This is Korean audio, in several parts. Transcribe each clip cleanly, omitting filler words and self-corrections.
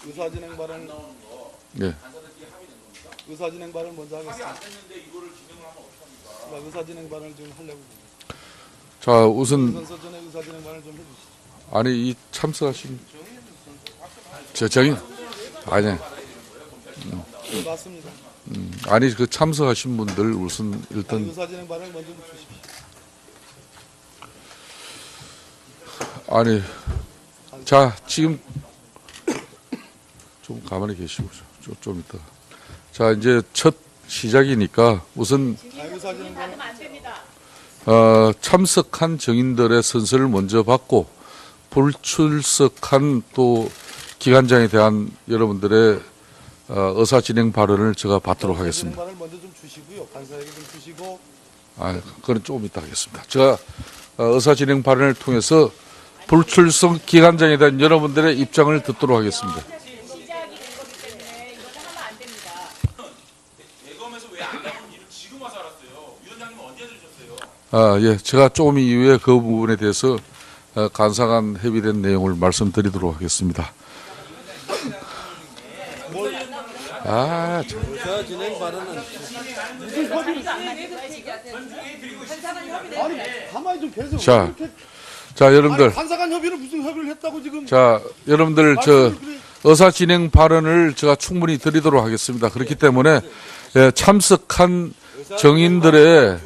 의사진행 발언 네. 의사진행 발언 먼저 하겠습니다. 의사진행 발언을 좀 하려고. 자, 우선 선서 전에 의사진행 발언 좀 해주시죠. 아니 이 참석하신 정인 아니 맞습니다. 아니 그 참석하신 분들 우선 일단 의사진행 발언 먼저 좀 주십시오. 아니 자 지금 좀 가만히 계시고 좀 이따 자 이제 첫 시작이니까 우선 의사진행 발언 참석한 정인들의 선서를 먼저 받고 불출석한 또 기관장에 대한 여러분들의 의사진행 발언을 제가 받도록 하겠습니다. 발언을 먼저 좀 주시고요. 간사에게 좀 주시고. 그건 조금 이따 하겠습니다. 제가 의사진행 발언을 통해서 불출석 기관장에 대한 여러분들의 입장을 듣도록 하겠습니다. 대검에서 왜 안 나온 일을 지금 와서 알았어요? 위원장님은 언제 들으셨어요? 예, 제가 조금 이후에 그 부분에 대해서 간사간 협의된 내용을 말씀드리도록 하겠습니다. 의사진행 발언은 무슨 협의를? 아니 가만히 좀 계세요. 자, 여러분들. 간사간 협의를 무슨 협의를 했다고 지금? 자, 여러분들 의사진행 발언을 제가 충분히 드리도록 하겠습니다. 그렇기 때문에 참석한 정인들의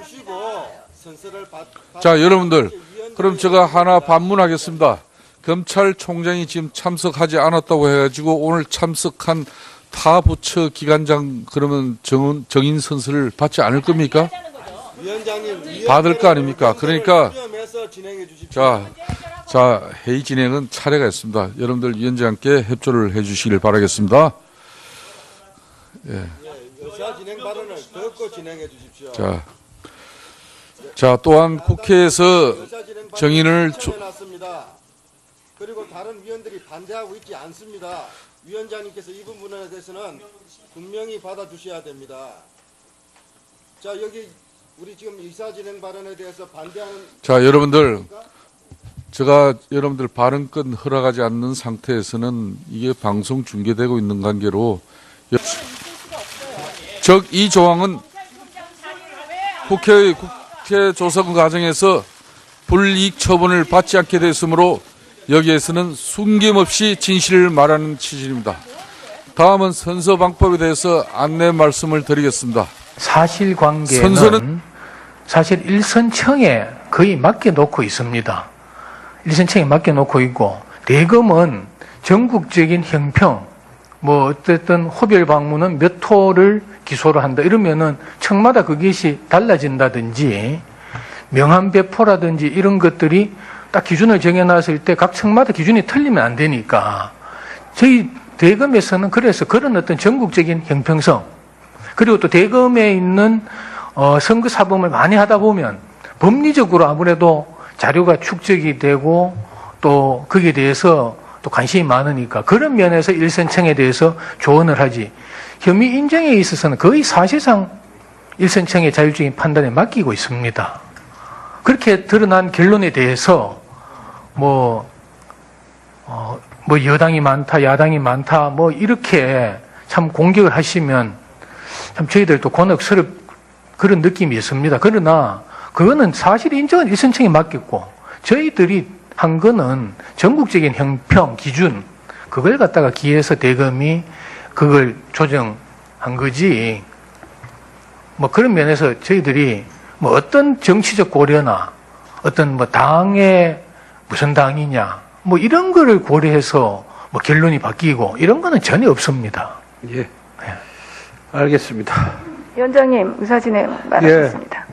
자, 여러분들 그럼 제가 하나 반문하겠습니다. 검찰총장이 지금 참석하지 않았다고 해가지고 오늘 참석한 타 부처 기관장 그러면 정인 선서를 받지 않을 겁니까? 위원장님 받을 거 아닙니까? 그러니까 진행해 주십시오. 자 회의 진행은 차례가 있습니다. 여러분들 위원장께 협조를 해주시길 바라겠습니다. 예. 의사 진행 발언을 듣고 진행해 주십시오. 자 또한 국회에서 정인을 해놨습니다. 그리고 다른 위원들이 반대하고 있지 않습니다. 위원장님께서 이 부분에 대해서는 분명히 받아주셔야 됩니다. 자 여기 우리 지금 의사진행 발언에 대해서 반대하는 자 여러분들 제가 여러분들 발언권 허락하지 않는 상태에서는 이게 방송 중계되고 있는 관계로 즉 이 조항은 국회 조성 과정에서 불이익 처분을 받지 않게 됐으므로 여기에서는 숨김없이 진실을 말하는 취지입니다. 다음은 선서방법에 대해서 안내 말씀을 드리겠습니다. 사실관계는 사실 일선청에 거의 맡겨놓고 있습니다. 일선청에 맡겨놓고 있고 대검은 전국적인 형평 뭐 어쨌든 호별 방문은 몇 호를 기소를 한다 이러면은 청마다 그것이 달라진다든지 명함 배포라든지 이런 것들이 딱 기준을 정해놨을 때 각 청마다 기준이 틀리면 안 되니까 저희 대검에서는 그래서 그런 어떤 전국적인 형평성 그리고 또 대검에 있는 선거 사범을 많이 하다 보면 법리적으로 아무래도 자료가 축적이 되고 또 거기에 대해서 또 관심이 많으니까 그런 면에서 일선청에 대해서 조언을 하지 혐의 인정에 있어서는 거의 사실상 일선청의 자율적인 판단에 맡기고 있습니다. 그렇게 드러난 결론에 대해서 뭐 여당이 많다, 야당이 많다, 뭐 이렇게 참 공격을 하시면 참 저희들도 곤혹스럽 그런 느낌이 있습니다. 그러나 그거는 사실 인정은 일선청에 맡겼고 저희들이 한 거는 전국적인 형평 기준 그걸 갖다가 기해서 대검이 그걸 조정한 거지. 뭐 그런 면에서 저희들이 뭐 어떤 정치적 고려나 어떤 뭐 당의 무슨 당이냐 뭐 이런 거를 고려해서 뭐 결론이 바뀌고 이런 거는 전혀 없습니다. 예. 알겠습니다. 위원장님 의사진행 말하겠습니다.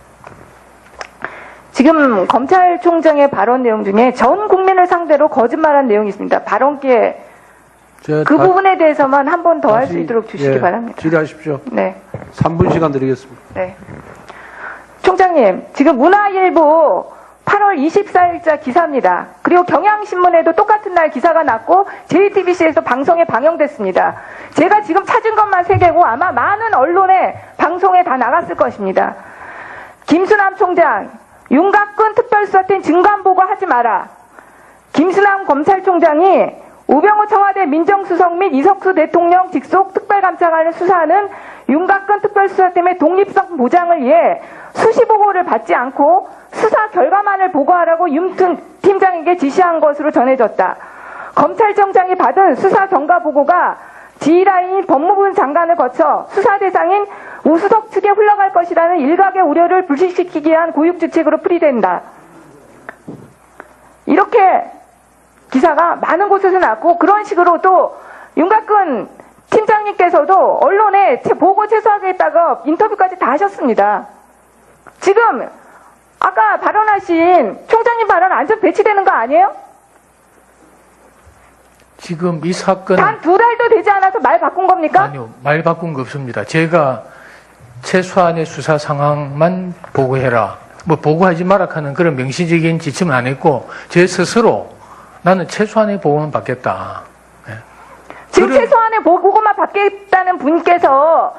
지금 검찰총장의 발언 내용 중에 전 국민을 상대로 거짓말한 내용이 있습니다. 발언기에 그 부분에 대해서만 한 번 더 할 수 있도록 주시기 바랍니다. 질의하십시오. 네. 3분 시간 드리겠습니다. 네. 총장님, 지금 문화일보 8월 24일자 기사입니다. 그리고 경향신문에도 똑같은 날 기사가 났고 JTBC에서 방송에 방영됐습니다. 제가 지금 찾은 것만 3개고 아마 많은 언론에 방송에 다 나갔을 것입니다. 김수남 총장, 윤곽근 특별수사팀 증거보고 하지 마라. 김수남 검찰총장이 우병우 청와대 민정수석 및 이석수 대통령 직속 특별감찰관의 수사는 윤곽근 특별수사팀의 독립성 보장을 위해 수시 보고를 받지 않고 수사 결과만을 보고하라고 윤 팀장에게 지시한 것으로 전해졌다. 검찰청장이 받은 수사 경과 보고가 지휘라인인 법무부 장관을 거쳐 수사 대상인 우수석 측에 흘러갈 것이라는 일각의 우려를 불식시키기 위한 고육지책으로 풀이된다. 이렇게 기사가 많은 곳에서 났고, 그런 식으로 또 윤곽근 팀장님께서도 언론에 보고 최소화하겠다고 인터뷰까지 다 하셨습니다. 지금 아까 발언하신 총장님 발언 안전 배치되는 거 아니에요? 지금 이 사건 단 2달도 되지 않아서 말 바꾼 겁니까? 아니요, 말 바꾼 거 없습니다. 제가 최소한의 수사 상황만 보고해라, 뭐 보고하지 마라 하는 그런 명시적인 지침은 안 했고, 제 스스로 나는 최소한의 보고만 받겠다. 지금 그런- 최소한의 보고만 받겠다는 분께서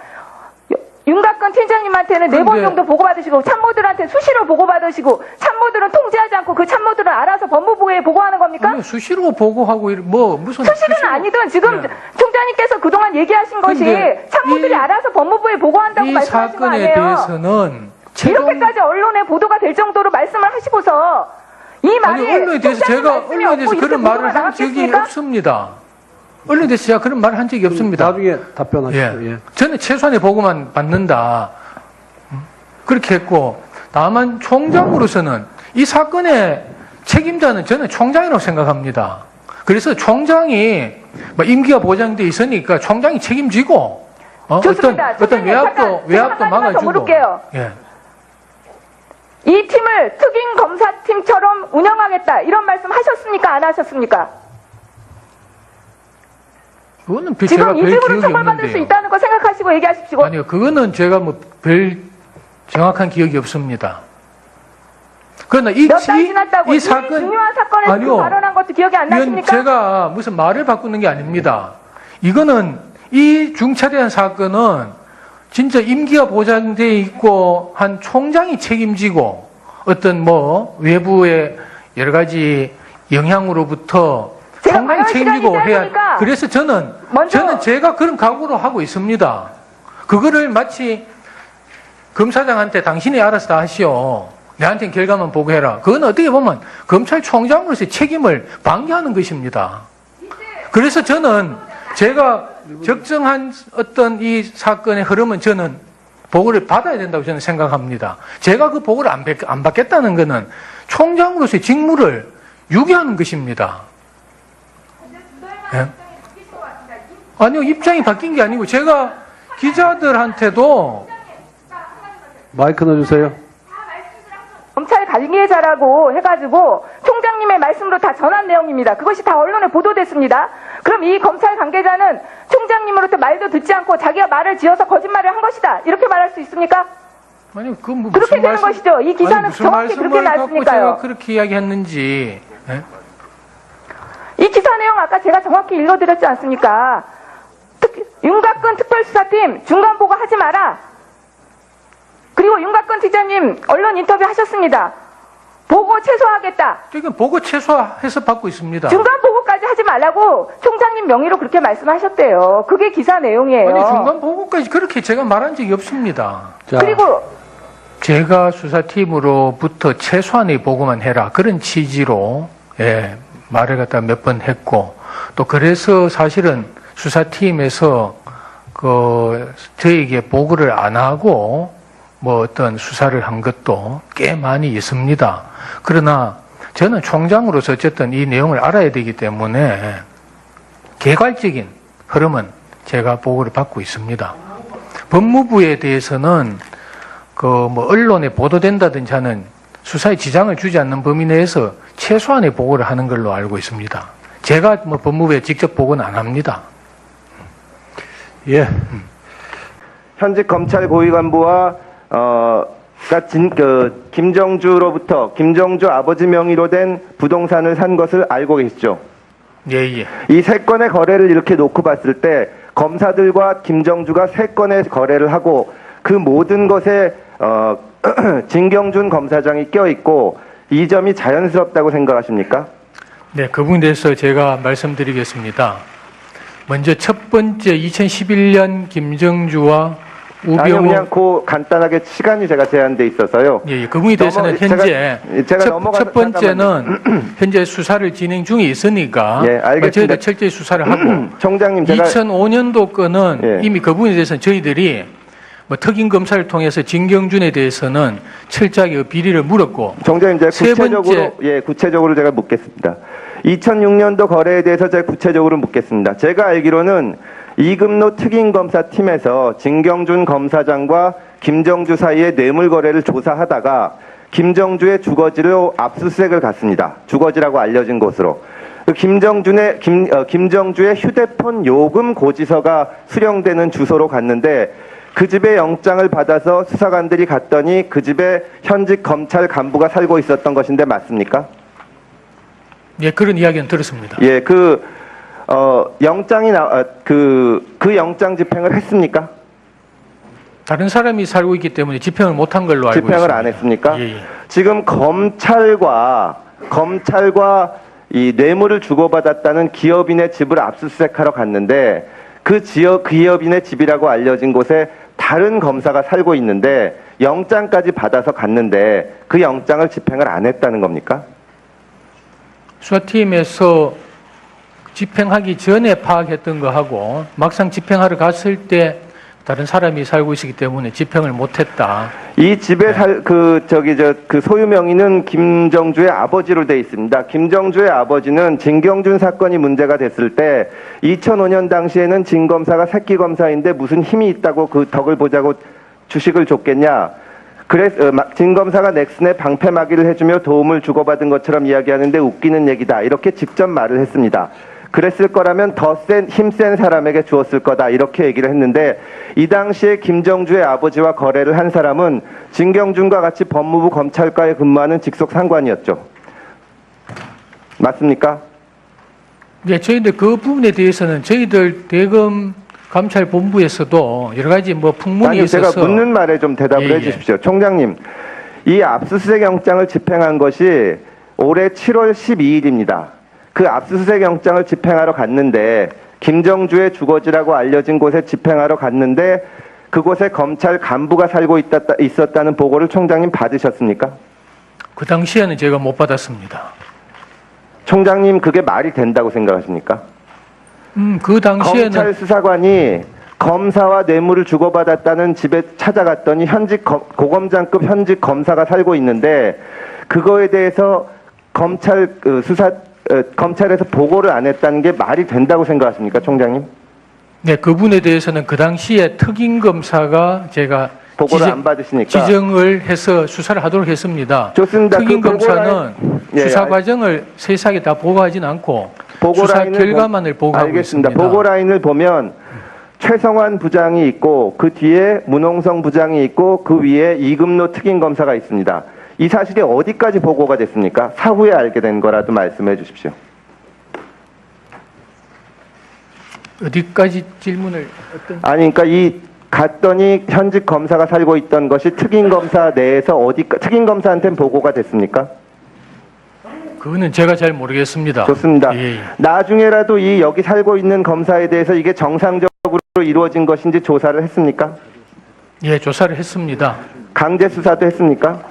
윤곽근 팀장님한테는 4번 근데- 정도 보고받으시고, 참모들한테 수시로 보고받으시고, 참모들은 통제하지 않고 그 참모들은 알아서 법무부에 보고하는 겁니까? 아니요, 수시로 보고하고 뭐 무슨 수시는 수시로- 아니든 지금 네. 총장님께서 그동안 얘기하신 것이 근데 참모들이 이- 알아서 법무부에 보고한다고 이 말씀하신 거 사건에 아니에요? 대해서는 이렇게까지 언론에 보도가 될 정도로 말씀을 하시고서 이 말이 아니, 언론에 대해서 총장님 제가 말씀이 언론에 대해서 없고 이렇게 그런 말을 보도가 한 적이 나갔겠습니까? 없습니다. 언론에 대해서 제가 그런 말을 한 적이 없습니다. 나중에 답변하시죠. 예. 예. 저는 최소한의 보고만 받는다. 그렇게 했고, 다만 총장으로서는 이 사건의 책임자는 저는 총장이라고 생각합니다. 그래서 총장이 뭐 임기가 보장돼 있으니까 총장이 책임지고 좋습니다. 어떤 총장님, 외압도 제가 한 가지만 더 막아주고. 물을게요. 예. 이 팀을 특임 검사팀처럼 운영하겠다 이런 말씀 하셨습니까? 안 하셨습니까? 그거는 제가 지금 별 이 식으로 기억이 처벌받을 수 없는데요. 있다는 거 생각하시고 얘기하십시오. 아니요, 그거는 제가 뭐 별 정확한 기억이 없습니다. 그러나 몇 달 지났다고 이 중요한 사건에서 아니요. 그 발언한 것도 기억이 안 위원, 나십니까? 제가 무슨 말을 바꾸는 게 아닙니다. 이거는 이 중차대한 사건은 진짜 임기가 보장돼 있고 한 총장이 책임지고 어떤 뭐 외부의 여러 가지 영향으로부터 제가 총장이 발언 책임지고 시간이 해야. 짧으니까 그래서 먼저- 저는 제가 그런 각오로 하고 있습니다. 그거를 마치 검사장한테 당신이 알아서 다 하시오. 내한테는 결과만 보고해라. 그건 어떻게 보면 검찰총장으로서의 책임을 방기하는 것입니다. 그래서 저는 제가 적정한 어떤 이 사건의 흐름은 저는 보고를 받아야 된다고 저는 생각합니다. 제가 그 보고를 안 받겠다는 것은 총장으로서의 직무를 유기하는 것입니다. 예? 아니요, 입장이 바뀐 게 아니고 제가 기자들한테도 마이크 넣어주세요. 검찰 관계자라고 해가지고 총장님의 말씀으로 다 전한 내용입니다. 그것이 다 언론에 보도됐습니다. 그럼 이 검찰 관계자는 총장님으로부터 말도 듣지 않고 자기가 말을 지어서 거짓말을 한 것이다. 이렇게 말할 수 있습니까? 아니, 그 뭐 그렇게 무슨 되는 것이죠. 이 기사는 아니, 무슨 정확히 그렇게 말씀을 갖고 나왔으니까요. 제가 그렇게 이야기했는지. 예? 이 기사 내용 아까 제가 정확히 읽어드렸지 않습니까? 윤곽근 특별수사팀 중간 보고 하지 마라. 그리고 윤곽근 팀장님 언론 인터뷰 하셨습니다. 보고 최소화하겠다. 지금 보고 최소화해서 받고 있습니다. 중간 보고까지 하지 말라고 총장님 명의로 그렇게 말씀하셨대요. 그게 기사 내용이에요. 아니, 중간 보고까지 그렇게 제가 말한 적이 없습니다. 자, 그리고 제가 수사팀으로부터 최소한의 보고만 해라. 그런 취지로, 예, 말을 갖다 몇 번 했고, 또 그래서 사실은 수사팀에서 저에게 보고를 안 하고 뭐 어떤 수사를 한 것도 꽤 많이 있습니다. 그러나 저는 총장으로서 어쨌든 이 내용을 알아야 되기 때문에 개괄적인 흐름은 제가 보고를 받고 있습니다. 법무부에 대해서는 뭐 언론에 보도된다든지 하는 수사에 지장을 주지 않는 범위 내에서 최소한의 보고를 하는 걸로 알고 있습니다. 제가 뭐 법무부에 직접 보고는 안 합니다. 예. 현직 검찰 고위 간부와 김정주로부터 김정주 아버지 명의로 된 부동산을 산 것을 알고 계시죠? 예, 예. 이 세 건의 거래를 이렇게 놓고 봤을 때 검사들과 김정주가 세 건의 거래를 하고 그 모든 것에 진경준 검사장이 껴있고 이 점이 자연스럽다고 생각하십니까? 네, 그 부분에 대해서 제가 말씀드리겠습니다. 먼저 첫 번째 2011년 김정주와 아니요, 우병우 그냥 그 간단하게 시간이 제가 제한돼 있어서요. 예, 그 부분에 대해서는 현재 제가 첫 번째는 현재 수사를 진행 중에 있으니까 예, 알겠습니다. 저희가 철저히 수사를 하고 총장님, 제가 2005년도 건은 예. 이미 그 부분에 대해서는 저희들이 뭐 특임 검사를 통해서 진경준에 대해서는 철저하게 비리를 물었고 총장님, 제가 세 구체적으로 제가 묻겠습니다. 2006년도 거래에 대해서 제가 구체적으로 묻겠습니다. 제가 알기로는 이금노 특임검사팀에서 진경준 검사장과 김정주 사이의 뇌물 거래를 조사하다가 김정주의 주거지로 압수수색을 갔습니다. 주거지라고 알려진 곳으로. 김정주의 휴대폰 요금 고지서가 수령되는 주소로 갔는데 그 집에 영장을 받아서 수사관들이 갔더니 그 집에 현직 검찰 간부가 살고 있었던 것인데 맞습니까? 예, 그런 이야기는 들었습니다. 예, 그 영장 집행을 했습니까? 다른 사람이 살고 있기 때문에 집행을 못한 걸로 알고 있습니다. 집행을 안 했습니까? 예, 예. 지금 검찰과 이 뇌물을 주고받았다는 기업인의 집을 압수수색하러 갔는데 그 기업인의 집이라고 알려진 곳에 다른 검사가 살고 있는데 영장까지 받아서 갔는데 그 영장을 집행을 안 했다는 겁니까? 수사팀에서 집행하기 전에 파악했던 거하고 막상 집행하러 갔을 때 다른 사람이 살고 있기 때문에 집행을 못했다. 이 집에 그 소유 명의는 김정주의 아버지로 돼 있습니다. 김정주의 아버지는 진경준 사건이 문제가 됐을 때 2005년 당시에는 진 검사가 새끼 검사인데 무슨 힘이 있다고 그 덕을 보자고 주식을 줬겠냐. 그래서 진 검사가 넥슨에 방패 막이를 해주며 도움을 주고받은 것처럼 이야기하는데 웃기는 얘기다. 이렇게 직접 말을 했습니다. 그랬을 거라면 더 힘센 사람에게 주었을 거다. 이렇게 얘기를 했는데 이 당시에 김정주의 아버지와 거래를 한 사람은 진경준과 같이 법무부 검찰과에 근무하는 직속 상관이었죠. 맞습니까? 네, 저희들 그 부분에 대해서는 저희들 대검 감찰본부에서도 여러 가지 뭐 풍문이 있어서 제가 묻는 말에 좀 대답을 해주십시오. 총장님, 이 압수수색 영장을 집행한 것이 올해 7월 12일입니다. 그 압수수색 영장을 집행하러 갔는데 김정주의 주거지라고 알려진 곳에 집행하러 갔는데 그곳에 검찰 간부가 살고 있었다는 보고를 총장님 받으셨습니까? 그 당시에는 제가 못 받았습니다. 총장님, 그게 말이 된다고 생각하십니까? 그 당시에는 검찰 수사관이 검사와 뇌물을 주고받았다는 집에 찾아갔더니 고검장급 현직 검사가 살고 있는데 그거에 대해서 검찰에서 보고를 안 했다는 게 말이 된다고 생각하십니까, 총장님? 네, 그분에 대해서는 그 당시에 특임검사가 제가 보고를 안 받으시니까 지정을 해서 수사를 하도록 했습니다. 좋습니다. 특임검사는 예, 수사 과정을 세세하게 다 보고하진 않고 수사 결과만을 보고하고 알겠습니다. 있습니다. 보고 라인을 보면 최성환 부장이 있고 그 뒤에 문홍성 부장이 있고 그 위에 이금노 특임검사가 있습니다. 이 사실이 어디까지 보고가 됐습니까? 사후에 알게 된 거라도 말씀해 주십시오. 어디까지 질문을 아니, 그러니까 갔더니 현직 검사가 살고 있던 것이 특임검사 내에서 특임검사한테는 보고가 됐습니까? 그거는 제가 잘 모르겠습니다. 좋습니다. 예. 나중에라도 여기 살고 있는 검사에 대해서 이게 정상적으로 이루어진 것인지 조사를 했습니까? 예, 조사를 했습니다. 강제 수사도 했습니까?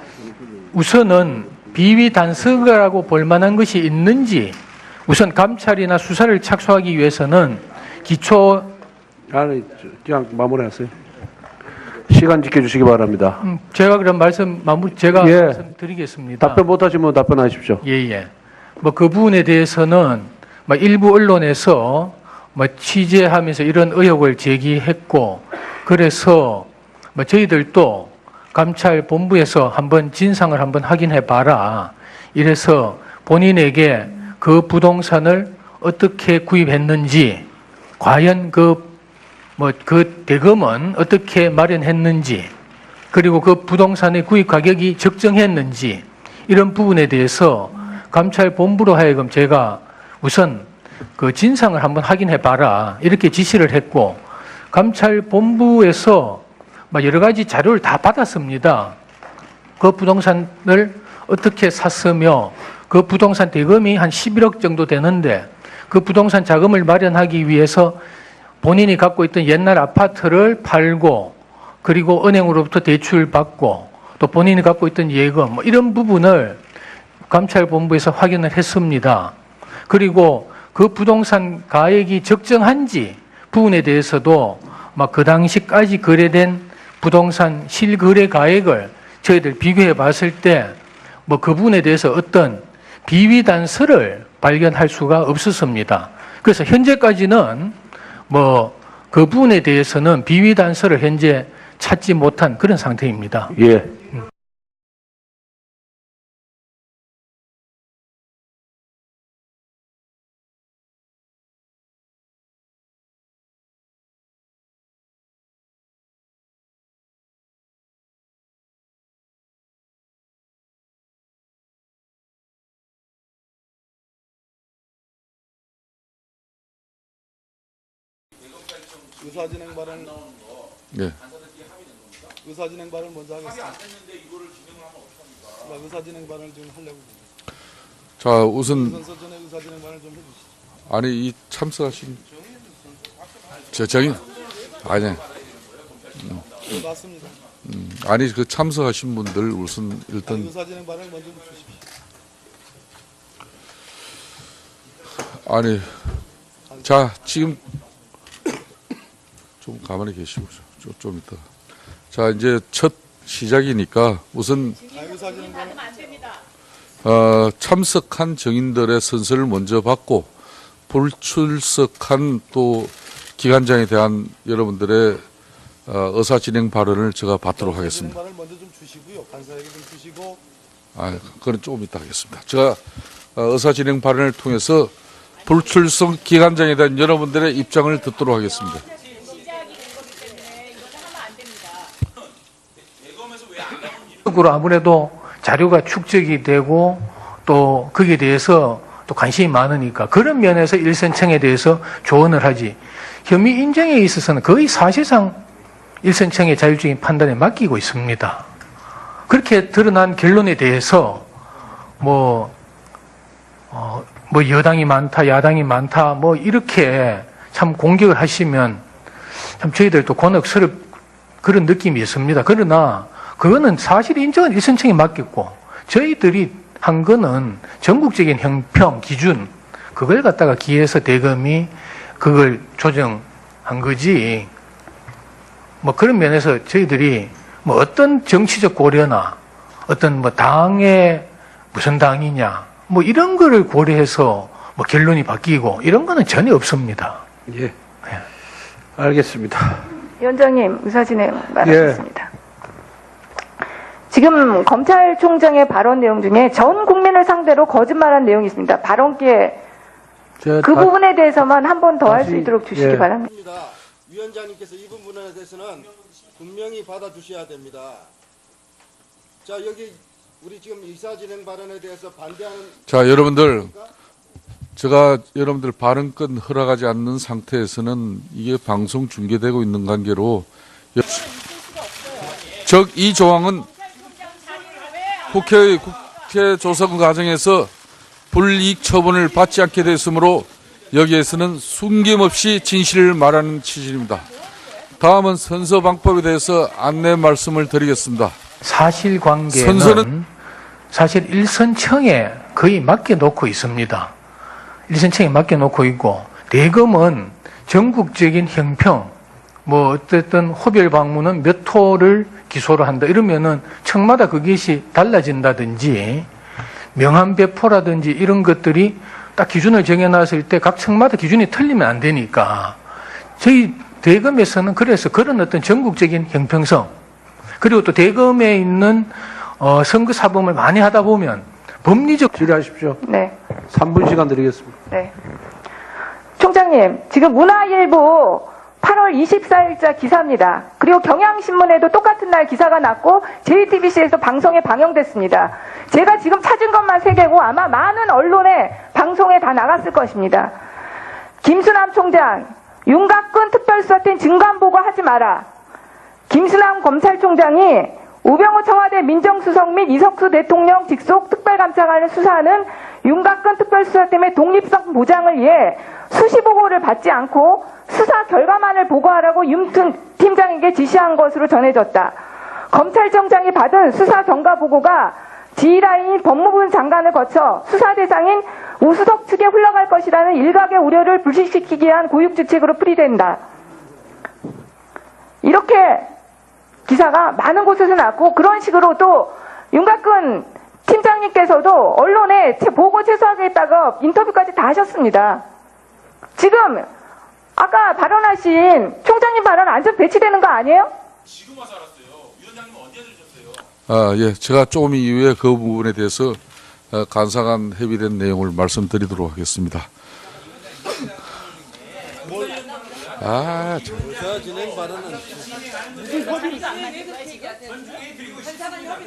우선은 비위 단서라고 볼 만한 것이 있는지 우선 감찰이나 수사를 착수하기 위해서는 기초 아니, 그냥 마무리하세요. 시간 지켜주시기 바랍니다. 제가 그럼 말씀드리겠습니다. 답변 못하시면 답변하십시오. 예. 뭐 그 부분에 대해서는 뭐 일부 언론에서 뭐 취재하면서 이런 의혹을 제기했고 그래서 뭐 저희들도 감찰본부에서 한번 진상을 한번 확인해 봐라. 이래서 본인에게 그 부동산을 어떻게 구입했는지 과연 그 대금은 어떻게 마련했는지 그리고 그 부동산의 구입 가격이 적정했는지 이런 부분에 대해서 감찰본부로 하여금 제가 우선 그 진상을 한번 확인해 봐라 이렇게 지시를 했고 감찰본부에서 여러 가지 자료를 다 받았습니다. 그 부동산을 어떻게 샀으며 그 그 부동산 대금이 한 11억 정도 되는데 그 부동산 자금을 마련하기 위해서 본인이 갖고 있던 옛날 아파트를 팔고 그리고 은행으로부터 대출 받고 또 본인이 갖고 있던 예금 뭐 이런 부분을 감찰본부에서 확인을 했습니다. 그리고 그 부동산 가액이 적정한지 부분에 대해서도 막 그 당시까지 거래된 부동산 실거래 가액을 저희들 비교해 봤을 때 뭐 그 부분에 대해서 어떤 비위 단서를 발견할 수가 없었습니다. 그래서 현재까지는 뭐 그 부분에 대해서는 비위 단서를 현재 찾지 못한 그런 상태입니다. 예. 의사진행 발언 네. 의사진행 발언 먼저 하겠습니다. 나 의사진행 발언을 좀 하려고. 자, 우선 선서 전에 의사진행 발언 좀 해주시죠. 아니 이 참석하신 정인 아니 네, 맞습니다. 아니 그 참석하신 분들 우선 일단 의사진행 발언 먼저 좀 주십시오. 아니 자 지금 좀 가만히 계시고 좀 이따 자 이제 첫 시작이니까 우선 의사진행 발언 참석한 정인들의 선서를 먼저 받고 불출석한 또 기관장에 대한 여러분들의 의사 진행 발언을 제가 받도록 하겠습니다. 발언 먼저 좀 주시고요. 간사에게 좀 주시고. 그건 조금 이따 하겠습니다. 제가 의사 진행 발언을 통해서 불출석 기관장에 대한 여러분들의 입장을 듣도록 하겠습니다. 으로 아무래도 자료가 축적이 되고 또 거기에 대해서 또 관심이 많으니까 그런 면에서 일선청에 대해서 조언을 하지 혐의 인정에 있어서는 거의 사실상 일선청의 자율적인 판단에 맡기고 있습니다. 그렇게 드러난 결론에 대해서 뭐 여당이 많다, 야당이 많다, 뭐 이렇게 참 공격을 하시면 참 저희들도 곤혹스럽 그런 느낌이 있습니다. 그러나 그거는 사실 인정은 일선청에 맡겼고 저희들이 한 거는 전국적인 형평 기준 그걸 갖다가 기해서 대검이 그걸 조정한 거지. 뭐 그런 면에서 저희들이 뭐 어떤 정치적 고려나 어떤 뭐 당의 무슨 당이냐 뭐 이런 거를 고려해서 뭐 결론이 바뀌고 이런 거는 전혀 없습니다. 예. 알겠습니다. 위원장님 의사진행 말하겠습니다. 지금 검찰총장의 발언 내용 중에 전 국민을 상대로 거짓말한 내용이 있습니다. 발언기에 그 부분에 대해서만 한 번 더 할 수 있도록 주시기 바랍니다. 위원장님께서 이 부분에 대해서는 분명히 받아주셔야 됩니다. 자, 여기 우리 지금 의사진행 발언에 대해서 반대하는 자, 여러분들 제가 여러분들 발언권 허락하지 않는 상태에서는 이게 방송 중계되고 있는 관계로 이 조항은 국회 조성 과정에서 불이익 처분을 받지 않게 됐으므로 여기에서는 숨김없이 진실을 말하는 취지입니다. 다음은 선서 방법에 대해서 안내 말씀을 드리겠습니다. 사실관계는 선서는 사실 일선청에 거의 맡겨놓고 있습니다. 일선청에 맡겨놓고 있고 대검은 전국적인 형평 뭐 어쨌든 호별 방문은 몇 호를 기소를 한다 이러면은 청마다 그것이 달라진다든지 명함 배포라든지 이런 것들이 딱 기준을 정해놨을 때 각 청마다 기준이 틀리면 안 되니까 저희 대검에서는 그래서 그런 어떤 전국적인 형평성 그리고 또 대검에 있는 선거 사범을 많이 하다 보면 법리적 질의하십시오. 네. 3분 시간 드리겠습니다. 네. 총장님, 지금 문화일보 8월 24일자 기사입니다. 그리고 경향신문에도 똑같은 날 기사가 났고 JTBC에서 방송에 방영됐습니다. 제가 지금 찾은 것만 3개고 아마 많은 언론에 방송에 다 나갔을 것입니다. 김수남 총장, 윤곽근 특별수사팀 증감보고 하지 마라. 김수남 검찰총장이 우병우 청와대 민정수석 및 이석수 대통령 직속 특별감찰관을 수사하는 윤곽근 특별수사팀의 독립성 보장을 위해 수시 보고를 받지 않고 수사 결과만을 보고하라고 윤 팀장에게 지시한 것으로 전해졌다. 검찰청장이 받은 수사 경과 보고가 지휘라인인 법무부 장관을 거쳐 수사 대상인 우수석 측에 흘러갈 것이라는 일각의 우려를 불식시키기 위한 고육주책으로 풀이된다. 이렇게 기사가 많은 곳에서 났고, 그런 식으로 또 윤곽근 팀장님께서도 언론에 보고 최소화하겠다고 인터뷰까지 다 하셨습니다. 지금 아까 발언하신 총장님 발언 안전 배치되는 거 아니에요? 지금 와서 알았어요. 위원장님은 언제 들으셨어요? 예, 제가 조금 이후에 그 부분에 대해서 간사간 협의된 내용을 말씀드리도록 하겠습니다. 의사 진행 발언은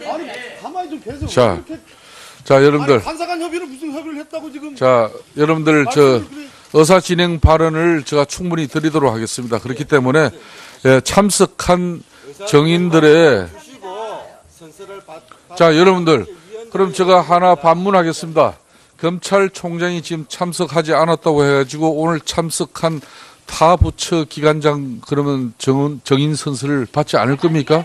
아니 가만히 좀 계세요. 자, 여러분들. 간사간 협의를 무슨 협의를 했다고 지금? 자, 여러분들, 의사 진행 발언을 제가 충분히 드리도록 하겠습니다. 그렇기 때문에, 예, 참석한 정인들의, 자, 여러분들, 그럼 제가 하나 반문하겠습니다. 검찰총장이 지금 참석하지 않았다고 해가지고 오늘 참석한 타 부처 기관장 그러면 정인 선서를 받지 않을 겁니까?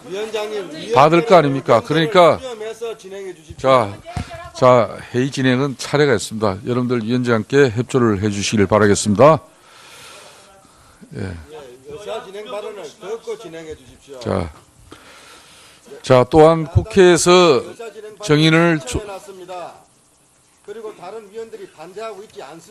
위원장님 받을 거 아닙니까? 그러니까 수렴해서 진행해 주십시오. 자, 회의 진행은 차례가 있습니다. 여러분들 위원장께 협조를 해 주시길 바라겠습니다. 예. 의사 진행 발언을 듣고 진행해 주십시오. 자, 또한 국회에서 의사 진행 발언을 정인을 해놨습니다. 그리고 다른 위원들이 반대하고 있지 않습니다.